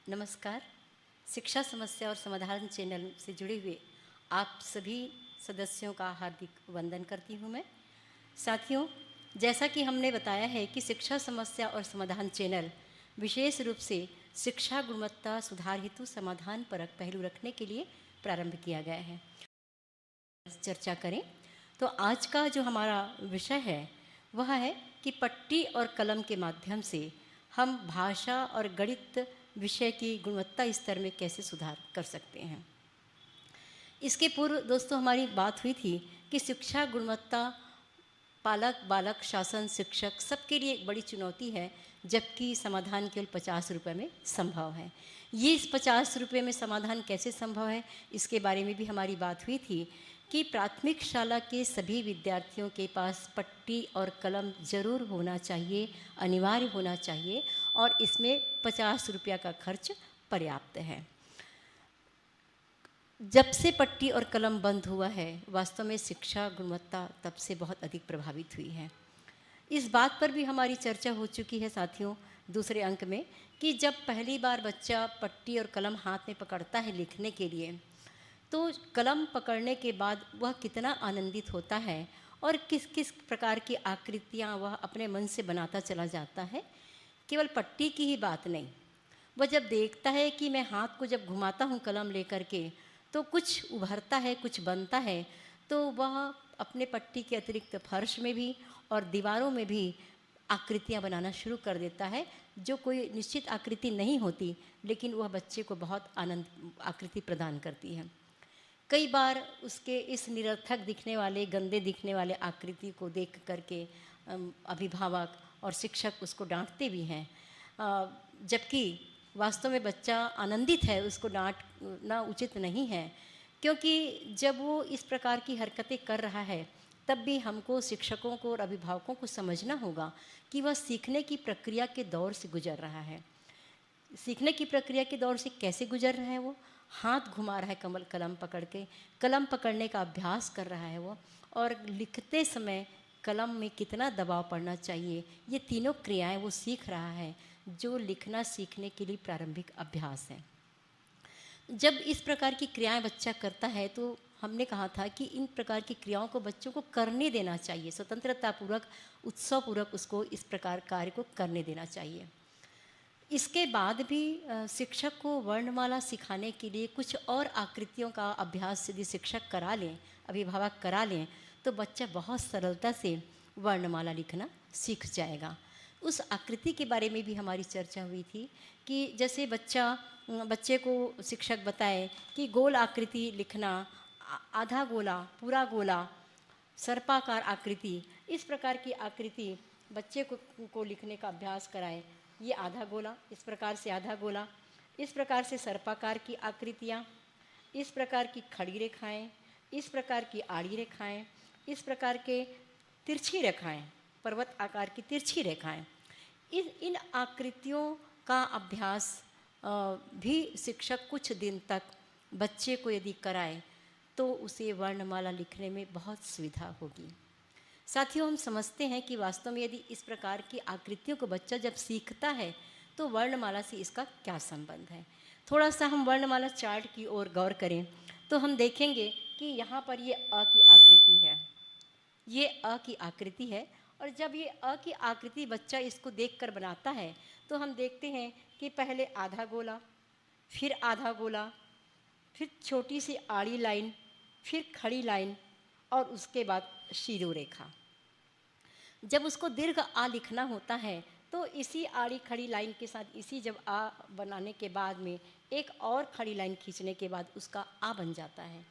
नमस्कार। शिक्षा समस्या और समाधान चैनल से जुड़े हुए आप सभी सदस्यों का हार्दिक वंदन करती हूँ मैं। साथियों, जैसा कि हमने बताया है कि शिक्षा समस्या और समाधान चैनल विशेष रूप से शिक्षा गुणवत्ता सुधार हेतु समाधान परक पहलू रखने के लिए प्रारंभ किया गया है। चर्चा करें तो आज का जो हमारा विषय है वह है कि पट्टी और कलम के माध्यम से हम भाषा और गणित विषय की गुणवत्ता स्तर में कैसे सुधार कर सकते हैं। इसके पूर्व दोस्तों हमारी बात हुई थी कि शिक्षा गुणवत्ता पालक बालक शासन शिक्षक सबके लिए एक बड़ी चुनौती है, जबकि समाधान केवल 50 रुपये में संभव है। ये इस 50 रुपये में समाधान कैसे संभव है, इसके बारे में भी हमारी बात हुई थी कि प्राथमिक शाला के सभी विद्यार्थियों के पास पट्टी और कलम ज़रूर होना चाहिए, अनिवार्य होना चाहिए, और इसमें 50 रुपया का खर्च पर्याप्त है। जब से पट्टी और कलम बंद हुआ है, वास्तव में शिक्षा गुणवत्ता तब से बहुत अधिक प्रभावित हुई है। इस बात पर भी हमारी चर्चा हो चुकी है साथियों दूसरे अंक में, कि जब पहली बार बच्चा पट्टी और कलम हाथ में पकड़ता है लिखने के लिए, तो कलम पकड़ने के बाद वह कितना आनंदित होता है और किस किस प्रकार की आकृतियाँ वह अपने मन से बनाता चला जाता है। केवल पट्टी की ही बात नहीं, वह जब देखता है कि मैं हाथ को जब घुमाता हूँ कलम लेकर के तो कुछ उभरता है, कुछ बनता है, तो वह अपने पट्टी के अतिरिक्त फर्श में भी और दीवारों में भी आकृतियाँ बनाना शुरू कर देता है, जो कोई निश्चित आकृति नहीं होती, लेकिन वह बच्चे को बहुत आनंद आकृति प्रदान करती है। कई बार उसके इस निरर्थक दिखने वाले, गंदे दिखने वाले आकृति को देख करके अभिभावक और शिक्षक उसको डांटते भी हैं, जबकि वास्तव में बच्चा आनंदित है, उसको डांटना उचित नहीं है, क्योंकि जब वो इस प्रकार की हरकतें कर रहा है तब भी हमको शिक्षकों को और अभिभावकों को समझना होगा कि वह सीखने की प्रक्रिया के दौर से गुजर रहा है। सीखने की प्रक्रिया के दौर से कैसे गुजर रहा है? वो हाथ घुमा रहा है कलम पकड़ के, कलम पकड़ने का अभ्यास कर रहा है वो, और लिखते समय कलम में कितना दबाव पड़ना चाहिए, ये तीनों क्रियाएं वो सीख रहा है, जो लिखना सीखने के लिए प्रारंभिक अभ्यास है। जब इस प्रकार की क्रियाएं बच्चा करता है तो हमने कहा था कि इन प्रकार की क्रियाओं को बच्चों को करने देना चाहिए, स्वतंत्रतापूर्वक उत्सवपूर्वक उसको इस प्रकार कार्य को करने देना चाहिए। इसके बाद भी शिक्षक को वर्णमाला सिखाने के लिए कुछ और आकृतियों का अभ्यास यदि शिक्षक करा लें, अभिभावक करा लें, तो बच्चा बहुत सरलता से वर्णमाला लिखना सीख जाएगा। उस आकृति के बारे में भी हमारी चर्चा हुई थी कि जैसे बच्चे को शिक्षक बताए कि गोल आकृति लिखना, आधा गोला, पूरा गोला, सर्पाकार आकृति, इस प्रकार की आकृति बच्चे को लिखने का अभ्यास कराएं। ये आधा गोला, इस प्रकार से आधा गोला, इस प्रकार से सर्पाकार की आकृतियाँ, इस प्रकार की खड़ी रेखाएं, इस प्रकार की आड़ी रेखाएं, इस प्रकार के तिरछी रेखाएं, पर्वत आकार की तिरछी रेखाएं, इन आकृतियों का अभ्यास भी शिक्षक कुछ दिन तक बच्चे को यदि कराए तो उसे वर्णमाला लिखने में बहुत सुविधा होगी। साथियों, हम समझते हैं कि वास्तव में यदि इस प्रकार की आकृतियों को बच्चा जब सीखता है तो वर्णमाला से इसका क्या संबंध है। थोड़ा सा हम वर्णमाला चार्ट की ओर गौर करें तो हम देखेंगे कि यहाँ पर ये अ की आकृति है, ये अ की आकृति है, और जब ये अ की आकृति बच्चा इसको देखकर बनाता है तो हम देखते हैं कि पहले आधा गोला, फिर आधा गोला, फिर छोटी सी आड़ी लाइन, फिर खड़ी लाइन, और उसके बाद शीरो रेखा। जब उसको दीर्घ आ लिखना होता है तो इसी आड़ी खड़ी लाइन के साथ इसी जब आ बनाने के बाद में एक और खड़ी लाइन खींचने के बाद उसका आ बन जाता है।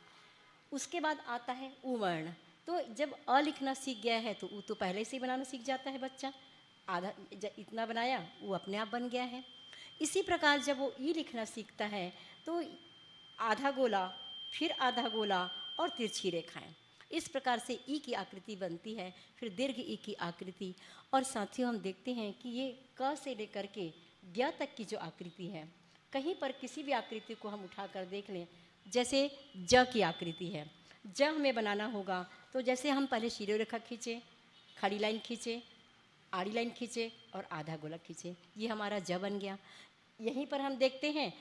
उसके बाद आता है उ वर्ण। तो जब अ लिखना सीख गया है तो उ तो पहले से ही बनाना सीख जाता है बच्चा, आधा इतना बनाया वो अपने आप बन गया है। इसी प्रकार जब वो ई लिखना सीखता है तो आधा गोला, फिर आधा गोला और तिरछी रेखाएं, इस प्रकार से ई की आकृति बनती है, फिर दीर्घ ई की आकृति। और साथियों, हम देखते हैं कि ये क से लेकर के ज्ञ तक की जो आकृति है, कहीं पर किसी भी आकृति को हम उठाकर देख लें, जैसे ज की आकृति है, ज हमें बनाना होगा तो जैसे हम पहले शीरो रेखा खींचे, खड़ी लाइन खींचे, आड़ी लाइन खींचे और आधा गोला खींचे, ये हमारा ज बन गया। यहीं पर हम देखते हैं,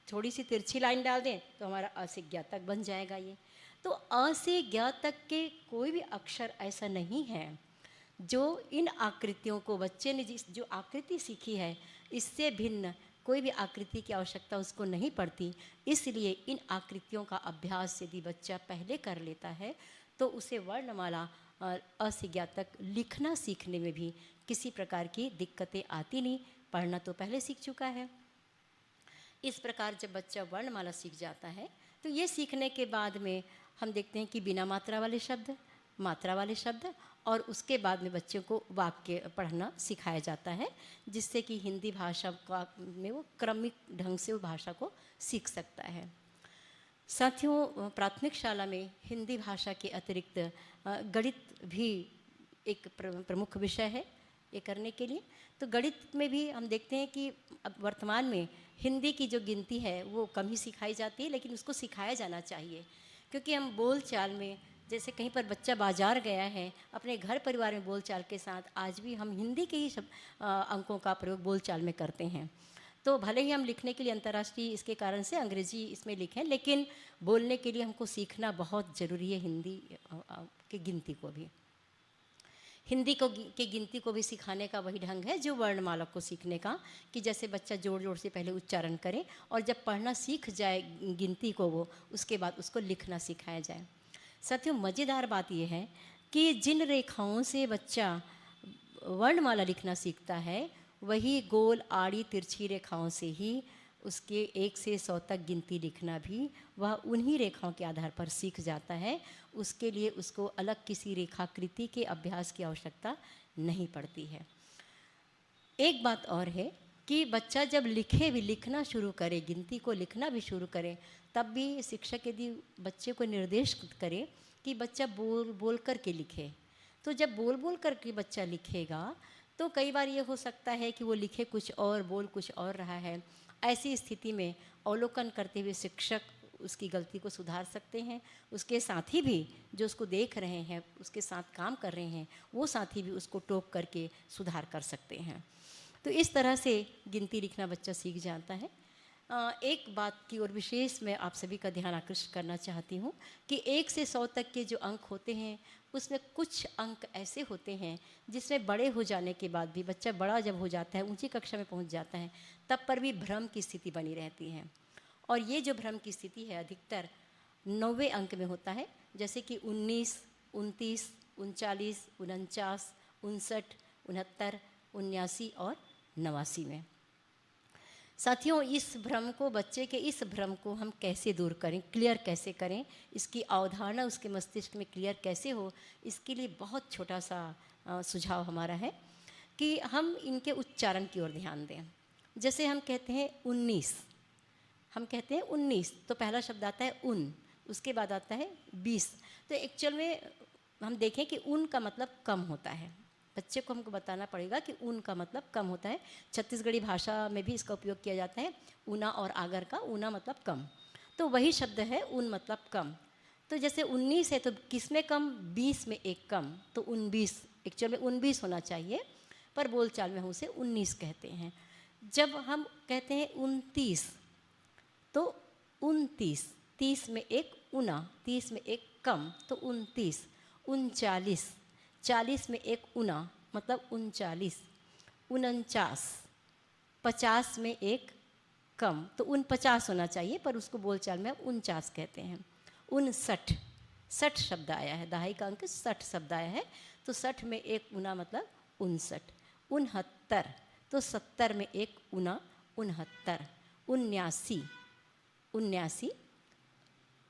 थोड़ी सी तिरछी लाइन डाल दें तो हमारा अ से ज्ञ तक बन जाएगा ये। तो अ से ज्ञ तक के कोई भी अक्षर ऐसा नहीं है जो इन आकृतियों को, बच्चे ने जिस जो आकृति सीखी है इससे भिन्न कोई भी आकृति की आवश्यकता उसको नहीं पड़ती। इसलिए इन आकृतियों का अभ्यास यदि बच्चा पहले कर लेता है तो उसे वर्णमाला अ से ज्ञ तक लिखना सीखने में भी किसी प्रकार की दिक्कतें आती नहीं, पढ़ना तो पहले सीख चुका है। इस प्रकार जब बच्चा वर्णमाला सीख जाता है तो ये सीखने के बाद में हम देखते हैं कि बिना मात्रा वाले शब्द, मात्रा वाले शब्द, और उसके बाद में बच्चों को वाक्य पढ़ना सिखाया जाता है, जिससे कि हिंदी भाषा का में वो क्रमिक ढंग से वो भाषा को सीख सकता है। साथियों, प्राथमिक शाला में हिंदी भाषा के अतिरिक्त गणित भी एक प्रमुख विषय है ये करने के लिए। तो गणित में भी हम देखते हैं कि अब वर्तमान में हिंदी की जो गिनती है वो कम ही सिखाई जाती है, लेकिन उसको सिखाया जाना चाहिए, क्योंकि हम बोल चाल में, जैसे कहीं पर बच्चा बाजार गया है, अपने घर परिवार में बोलचाल के साथ आज भी हम हिंदी के ही अंकों का प्रयोग बोलचाल में करते हैं। तो भले ही हम लिखने के लिए अंतर्राष्ट्रीय इसके कारण से अंग्रेजी इसमें लिखें, लेकिन बोलने के लिए हमको सीखना बहुत ज़रूरी है हिंदी की गिनती को भी। हिंदी को की गिनती को भी सिखाने का वही ढंग है जो वर्णमाला को सीखने का, कि जैसे बच्चा जोड़ जोड़ से पहले उच्चारण करे और जब पढ़ना सीख जाए गिनती को वो, उसके बाद उसको लिखना सिखाया जाए। साथियों, मज़ेदार बात यह है कि जिन रेखाओं से बच्चा वर्णमाला लिखना सीखता है वही गोल आड़ी तिरछी रेखाओं से ही उसके 1 से 100 तक गिनती लिखना भी वह उन्हीं रेखाओं के आधार पर सीख जाता है। उसके लिए उसको अलग किसी रेखाकृति के अभ्यास की आवश्यकता नहीं पड़ती है। एक बात और है कि बच्चा जब लिखना शुरू करे, गिनती को लिखना भी शुरू करे, तब भी शिक्षक यदि बच्चे को निर्देश करे कि बच्चा बोल कर के लिखे, तो जब बोल कर के बच्चा लिखेगा तो कई बार ये हो सकता है कि वो लिखे कुछ और, बोल कुछ और रहा है। ऐसी स्थिति में अवलोकन करते हुए शिक्षक उसकी गलती को सुधार सकते हैं। उसके साथी भी जो उसको देख रहे हैं, उसके साथ काम कर रहे हैं, वो साथी भी उसको टोक करके सुधार कर सकते हैं। तो इस तरह से गिनती लिखना बच्चा सीख जाता है। एक बात की ओर विशेष मैं आप सभी का ध्यान आकृष्ट करना चाहती हूँ कि 1 से 100 तक के जो अंक होते हैं उसमें कुछ अंक ऐसे होते हैं जिसमें बड़े हो जाने के बाद भी, बच्चा बड़ा जब हो जाता है, ऊंची कक्षा में पहुँच जाता है, तब पर भी भ्रम की स्थिति बनी रहती है। और ये जो भ्रम की स्थिति है अधिकतर 90वें अंक में होता है, जैसे कि 19, 29, 39, 49, 59, 69, 79 और 89 में। साथियों, इस भ्रम को, बच्चे के इस भ्रम को हम कैसे दूर करें, क्लियर कैसे करें, इसकी अवधारणा उसके मस्तिष्क में क्लियर कैसे हो, इसके लिए बहुत छोटा सा सुझाव हमारा है कि हम इनके उच्चारण की ओर ध्यान दें। जैसे हम कहते हैं 19, हम कहते हैं 19 तो पहला शब्द आता है उन, उसके बाद आता है 20। तो एक्चुअल में हम देखें कि उन का मतलब कम होता है। बच्चे को हमको बताना पड़ेगा कि उन का मतलब कम होता है। छत्तीसगढ़ी भाषा में भी इसका उपयोग किया जाता है, ऊना और आगर का, ऊना मतलब कम, तो वही शब्द है उन मतलब कम। तो जैसे 19 है तो किस में कम, 20 में एक कम, तो 19, एक्चुअल में 19 होना चाहिए, पर बोलचाल में हम उसे 19 कहते हैं। जब हम कहते हैं 29 तो 29, 30 में एक ऊना, 30 में एक कम, तो 29, 39, 40 में एक ऊना मतलब 39, 49, 50 में एक कम, तो 49 होना चाहिए, पर उसको बोलचाल में 49 कहते हैं। 59, 60 शब्द आया है, दहाई का अंक 60 शब्द आया है, तो 60 में एक ऊना मतलब 59। 69 तो 70 में एक ऊना 69। 79, 79,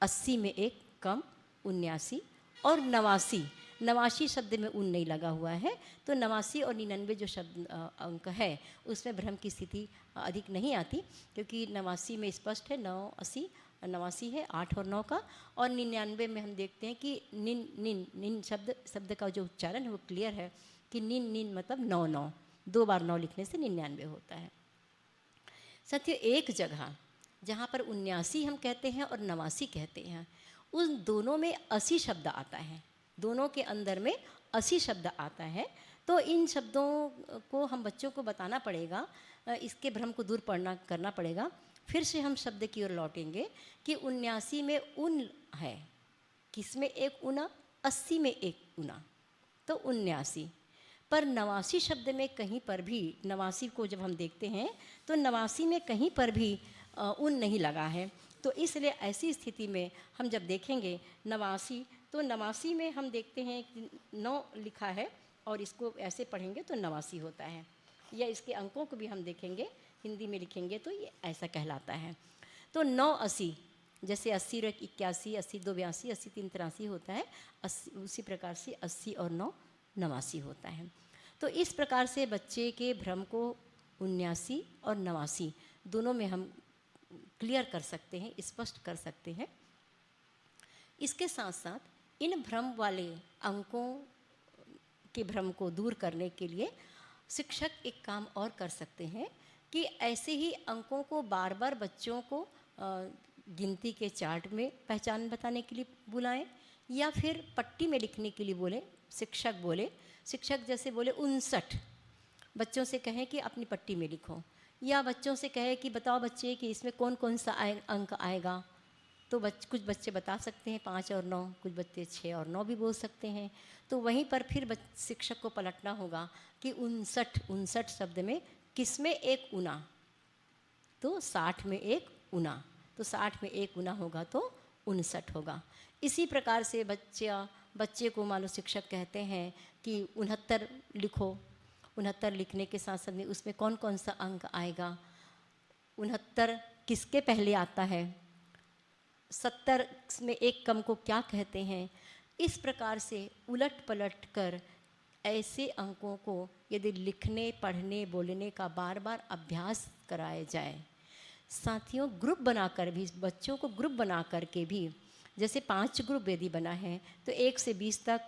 80 में एक कम 79, और 89, 89 शब्द में उन नहीं लगा हुआ है, तो 89 और 99 जो शब्द अंक है उसमें भ्रम की स्थिति अधिक नहीं आती, क्योंकि 89 में स्पष्ट है 9, 80, 89 है 8 और 9 का, और 99 में हम देखते हैं कि निन निन निन शब्द का जो उच्चारण है वो क्लियर है कि निन निन मतलब 9 9, 2 बार 9 लिखने से 99 होता है। साथियों, एक जगह जहाँ पर 79 हम कहते हैं और 89 कहते हैं, उन दोनों में 80 शब्द आता है, दोनों के अंदर में 80 शब्द आता है। तो इन शब्दों को हम बच्चों को बताना पड़ेगा, इसके भ्रम को दूर करना पड़ेगा। फिर से हम शब्द की ओर लौटेंगे कि 79 में उन है, किसमें एक उना, 80 में एक उना, तो 79। पर 89 शब्द में कहीं पर भी, 89 को जब हम देखते हैं तो 89 में कहीं पर भी उन नहीं लगा है। तो इसलिए ऐसी स्थिति में हम जब देखेंगे 89, तो 89 में हम देखते हैं कि 9 लिखा है और इसको ऐसे पढ़ेंगे तो 89 होता है, या इसके अंकों को भी हम देखेंगे, हिंदी में लिखेंगे तो ये ऐसा कहलाता है। तो 9 80, जैसे 80 और 81, 80 2 82, 80 3 83 होता है, 80 उसी प्रकार से 80 और 9 89 होता है। तो इस प्रकार से बच्चे के भ्रम को 79 और 89 दोनों में हम क्लियर कर सकते हैं, स्पष्ट कर सकते हैं। इसके साथ साथ इन भ्रम वाले अंकों के भ्रम को दूर करने के लिए शिक्षक एक काम और कर सकते हैं कि ऐसे ही अंकों को बार बार बच्चों को गिनती के चार्ट में पहचान बताने के लिए बुलाएं, या फिर पट्टी में लिखने के लिए बोले, शिक्षक जैसे बोले 59, बच्चों से कहें कि अपनी पट्टी में लिखो, या बच्चों से कहे कि बताओ बच्चे कि इसमें कौन कौन सा अंक आएगा। तो कुछ बच्चे बता सकते हैं 5 और 9, कुछ बच्चे 6 और 9 भी बोल सकते हैं। तो वहीं पर फिर शिक्षक को पलटना होगा कि 59 शब्द में किस में एक उना, तो 60 में एक उना, तो 60 में एक उना होगा तो 59 होगा। इसी प्रकार से बच्चे को मान लो शिक्षक कहते हैं कि 69 लिखो, 69 लिखने के साथ साथ में उसमें कौन कौन सा अंक आएगा, 69 किसके पहले आता है, 70 में एक कम को क्या कहते हैं। इस प्रकार से उलट पलट कर ऐसे अंकों को यदि लिखने, पढ़ने, बोलने का बार बार अभ्यास कराया जाए। साथियों, ग्रुप बनाकर भी, बच्चों को ग्रुप बना कर के भी, जैसे 5 ग्रुप यदि बना है तो 1 से 20 तक,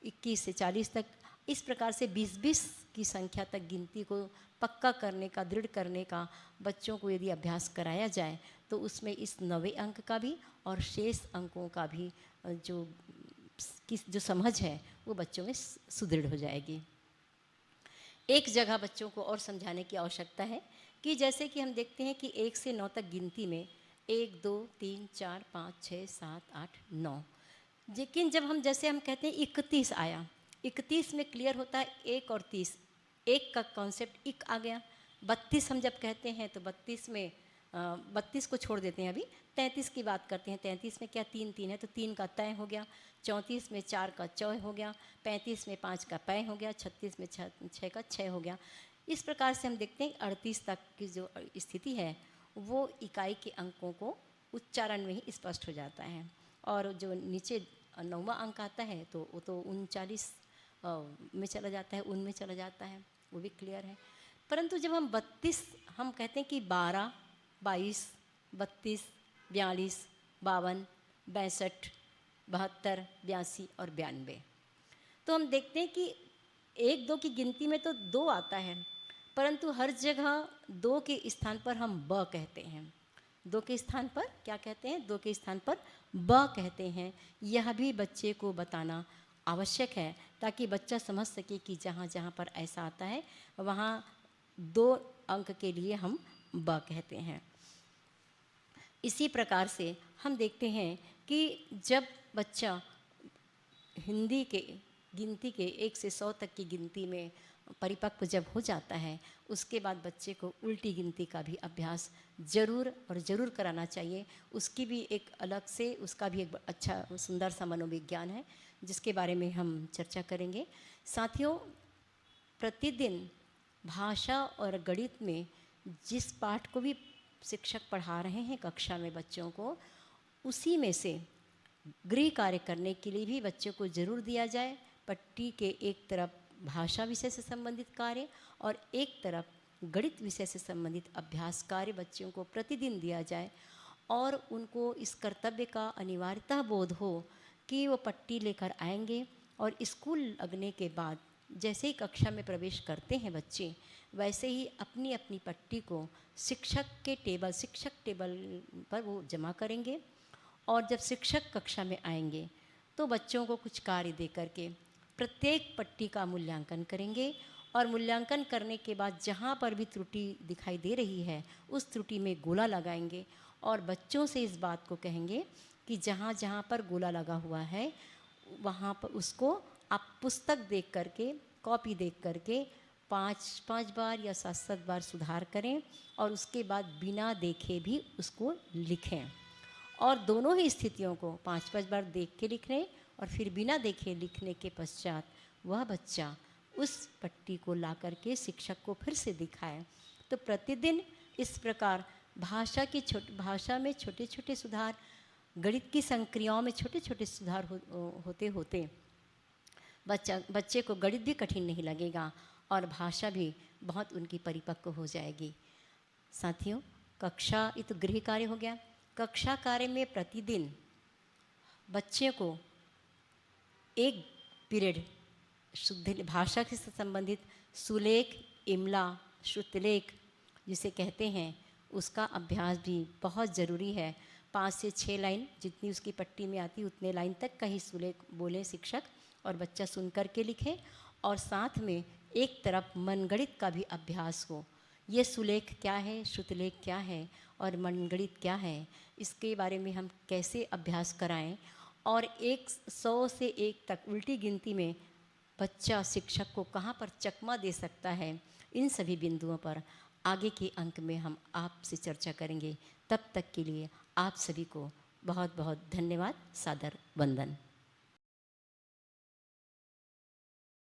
21 से 40 तक, इस प्रकार से 20-20 की संख्या तक गिनती को पक्का करने का, दृढ़ करने का बच्चों को यदि अभ्यास कराया जाए तो उसमें इस 9वें अंक का भी और शेष अंकों का भी जो समझ है वो बच्चों में सुदृढ़ हो जाएगी। एक जगह बच्चों को और समझाने की आवश्यकता है कि जैसे कि हम देखते हैं कि 1 से 9 तक गिनती में 1 2 3 4 5 6 7 8 9, लेकिन जब हम जैसे हम कहते हैं 31 आया, 31 में क्लियर होता है 1 और 30, एक का कॉन्सेप्ट इक आ गया। 32 हम जब कहते हैं तो 32 में 32 को छोड़ देते हैं, अभी 33 की बात करते हैं। 33 में क्या 3 3 है तो 3 का तय हो गया। 34 में 4 का चौय हो गया। 35 में 5 का पय हो गया। 36 में 6 का 6 हो गया। इस प्रकार से हम देखते हैं 38 तक की जो स्थिति है वो इकाई के अंकों को उच्चारण में ही स्पष्ट हो जाता है। और जो नीचे 9वां अंक आता है तो वो तो 39 में चला जाता है, उनमें चला जाता है, वो भी क्लियर है। परंतु जब हम 32 हम कहते हैं कि 12 22 32 42 52 62 72 82 और 92, तो हम देखते हैं कि 1 2 की गिनती में तो 2 आता है, परंतु हर जगह 2 के स्थान पर हम ब कहते हैं। 2 के स्थान पर क्या कहते हैं? 2 के स्थान पर ब कहते हैं। यह भी बच्चे को बताना आवश्यक है ताकि बच्चा समझ सके कि जहाँ जहाँ पर ऐसा आता है वहाँ 2 अंक के लिए हम ब कहते हैं। इसी प्रकार से हम देखते हैं कि जब बच्चा हिंदी के गिनती के 1 से 100 तक की गिनती में परिपक्व जब हो जाता है, उसके बाद बच्चे को उल्टी गिनती का भी अभ्यास ज़रूर कराना चाहिए। उसकी भी एक अलग से, उसका भी एक अच्छा सुंदर सा मनोविज्ञान है जिसके बारे में हम चर्चा करेंगे। साथियों, प्रतिदिन भाषा और गणित में जिस पाठ को भी शिक्षक पढ़ा रहे हैं कक्षा में बच्चों को, उसी में से गृह कार्य करने के लिए भी बच्चों को ज़रूर दिया जाए। पट्टी के एक तरफ भाषा विषय से संबंधित कार्य और एक तरफ गणित विषय से संबंधित अभ्यास कार्य बच्चों को प्रतिदिन दिया जाए और उनको इस कर्तव्य का अनिवार्यता बोध हो कि वो पट्टी लेकर आएंगे और स्कूल लगने के बाद जैसे ही कक्षा में प्रवेश करते हैं बच्चे, वैसे ही अपनी अपनी पट्टी को शिक्षक टेबल पर वो जमा करेंगे। और जब शिक्षक कक्षा में आएंगे तो बच्चों को कुछ कार्य दे करके प्रत्येक पट्टी का मूल्यांकन करेंगे और मूल्यांकन करने के बाद जहाँ पर भी त्रुटि दिखाई दे रही है उस त्रुटि में गोला लगाएंगे और बच्चों से इस बात को कहेंगे कि जहाँ जहाँ पर गोला लगा हुआ है वहाँ पर उसको आप पुस्तक देख करके, कॉपी देख करके 5-5 बार या 7-7 बार सुधार करें और उसके बाद बिना देखे भी उसको लिखें। और दोनों ही स्थितियों को 5-5 बार देख के लिखने और फिर बिना देखे लिखने के पश्चात वह बच्चा उस पट्टी को ला करके शिक्षक को फिर से दिखाए। तो प्रतिदिन इस प्रकार भाषा में छोटे छोटे सुधार, गणित की संक्रियाओं में छोटे छोटे सुधार होते होते बच्चे को गणित भी कठिन नहीं लगेगा और भाषा भी बहुत उनकी परिपक्व हो जाएगी। साथियों, कक्षा ये तो गृह कार्य हो गया। कक्षा कार्य में प्रतिदिन बच्चे को एक पीरियड शुद्ध भाषा से संबंधित सुलेख, इमला, श्रुतलेख जिसे कहते हैं उसका अभ्यास भी बहुत ज़रूरी है। 5 से 6 लाइन जितनी उसकी पट्टी में आती उतने लाइन तक का ही सुलेख बोले शिक्षक और बच्चा सुन कर के लिखे और साथ में एक तरफ मनगणित का भी अभ्यास हो। ये सुलेख क्या है, श्रुतलेख क्या है और मनगणित क्या है, इसके बारे में हम कैसे अभ्यास कराएं और 100 से 1 तक उल्टी गिनती में बच्चा शिक्षक को कहाँ पर चकमा दे सकता है, इन सभी बिंदुओं पर आगे के अंक में हम आपसे चर्चा करेंगे। तब तक के लिए आप सभी को बहुत बहुत धन्यवाद, सादर वंदन।